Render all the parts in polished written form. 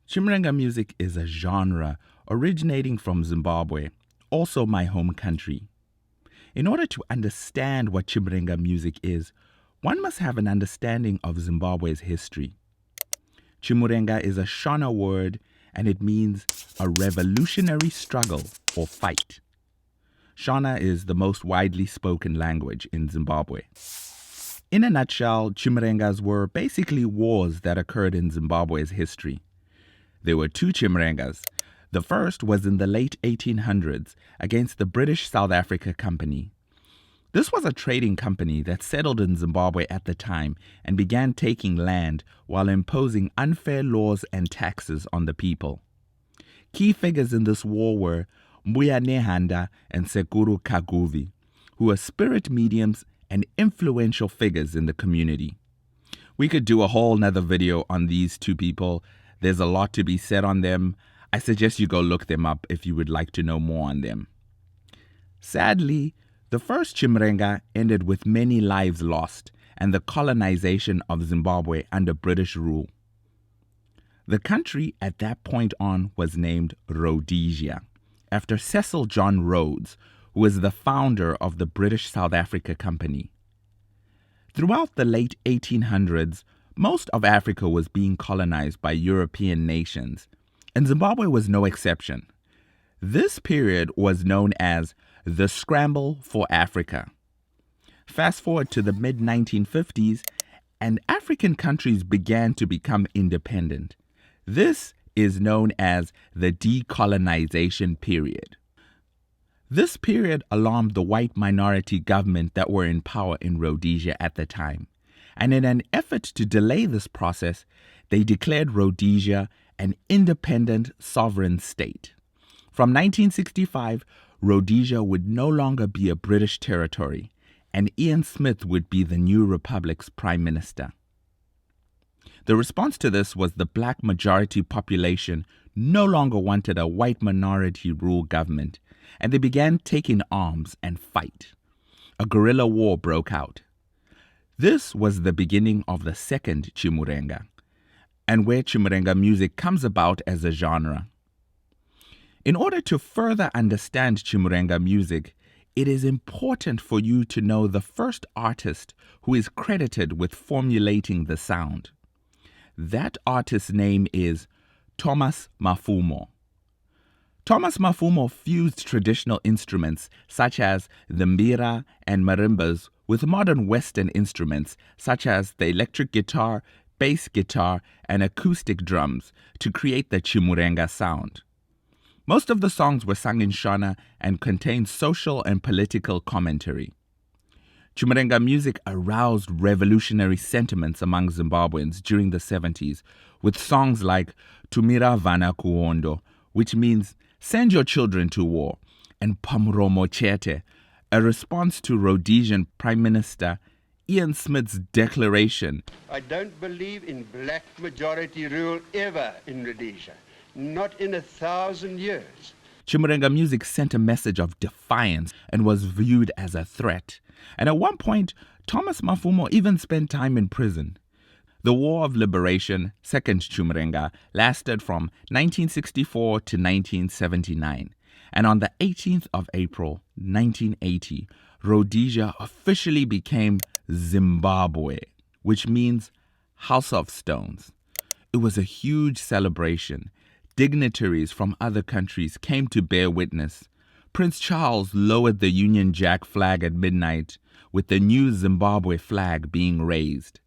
Chimurenga music is a genre originating from Zimbabwe, also my home country. In order to understand what Chimurenga music is, one must have an understanding of Zimbabwe's history. Chimurenga is a Shona word and it means a revolutionary struggle or fight. Shona is the most widely spoken language in Zimbabwe. In a nutshell, Chimurengas were basically wars that occurred in Zimbabwe's history. There were two Chimurengas. The first was in the late 1800s against the British South Africa Company. This was a trading company that settled in Zimbabwe at the time and began taking land while imposing unfair laws and taxes on the people. Key figures in this war were Mbuya Nehanda and Sekuru Kaguvi, who were spirit mediums and influential figures in the community. We could do a whole nother video on these two people. There's a lot to be said on them. I suggest you go look them up if you would like to know more on them. Sadly, the first Chimurenga ended with many lives lost and the colonization of Zimbabwe under British rule. The country at that point on was named Rhodesia, after Cecil John Rhodes, who was the founder of the British South Africa Company. Throughout the late 1800s, most of Africa was being colonized by European nations, and Zimbabwe was no exception. This period was known as the Scramble for Africa. Fast forward to the mid-1950s, and African countries began to become independent. This is known as the decolonization period. This period alarmed the white minority government that were in power in Rhodesia at the time, and in an effort to delay this process, they declared Rhodesia an independent sovereign state. From 1965, Rhodesia would no longer be a British territory, and Ian Smith would be the new republic's prime minister. The response to this was the black majority population no longer wanted a white minority rule government, and they began taking arms and fight. A guerrilla war broke out. This was the beginning of the second Chimurenga, and where Chimurenga music comes about as a genre. In order to further understand Chimurenga music, it is important for you to know the first artist who is credited with formulating the sound. That artist's name is Thomas Mafumo. Thomas Mafumo fused traditional instruments such as the mbira and marimbas with modern Western instruments such as the electric guitar, bass guitar, and acoustic drums to create the Chimurenga sound. Most of the songs were sung in Shona and contained social and political commentary. Chimurenga music aroused revolutionary sentiments among Zimbabweans during the 70s with songs like Tumira Vana Kuondo, which means send your children to war, and Pamuromo Chete, a response to Rhodesian Prime Minister Ian Smith's declaration, I don't believe in black majority rule ever in Rhodesia, not in 1,000 years. Chimurenga music sent a message of defiance and was viewed as a threat. And at one point, Thomas Mafumo even spent time in prison. The War of Liberation, Second Chimurenga, lasted from 1964 to 1979. And on the 18th of April, 1980, Rhodesia officially became Zimbabwe, which means House of Stones. It was a huge celebration. Dignitaries from other countries came to bear witness. Prince Charles lowered the Union Jack flag at midnight, with the new Zimbabwe flag being raised.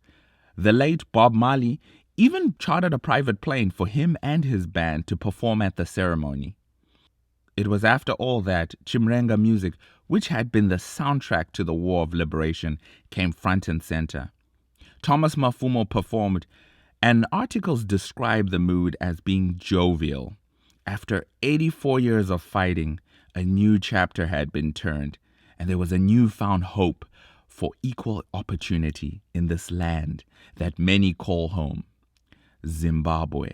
The late Bob Marley even chartered a private plane for him and his band to perform at the ceremony. It was after all that Chimurenga music, which had been the soundtrack to the War of Liberation, came front and center. Thomas Mafumo performed, and articles describe the mood as being jovial. After 84 years of fighting, a new chapter had been turned, and there was a newfound hope for equal opportunity in this land that many call home, Zimbabwe.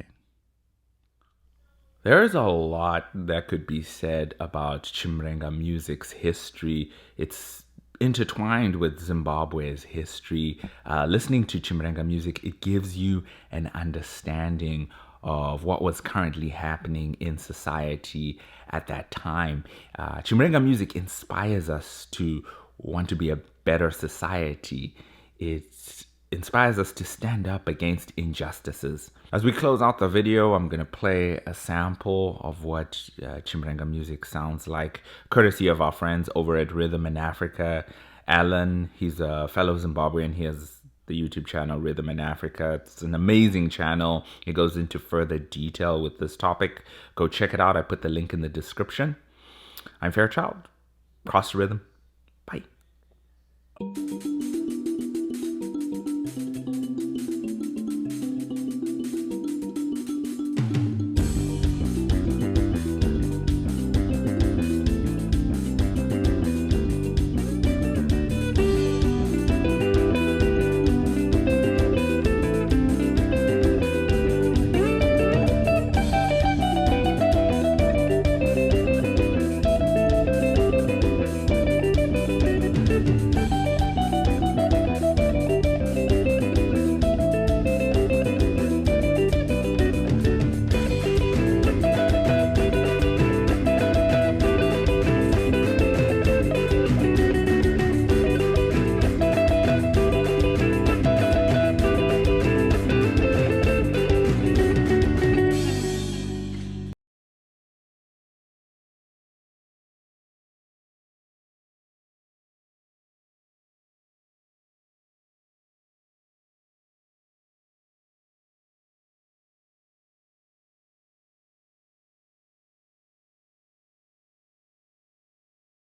There is a lot that could be said about Chimurenga music's history. It's intertwined with Zimbabwe's history. Listening to Chimurenga music, it gives you an understanding of what was currently happening in society at that time. Chimurenga music inspires us to want to be a better society. It inspires us to stand up against injustices. As we close out the video, I'm going to play a sample of what Chimurenga music sounds like, courtesy of our friends over at Rhythm in Africa. Alan, he's a fellow Zimbabwean. He has the YouTube channel Rhythm in Africa. It's an amazing channel. It goes into further detail with this topic. Go check it out. I put the link in the description. I'm Fairchild. Cross the rhythm. Bye.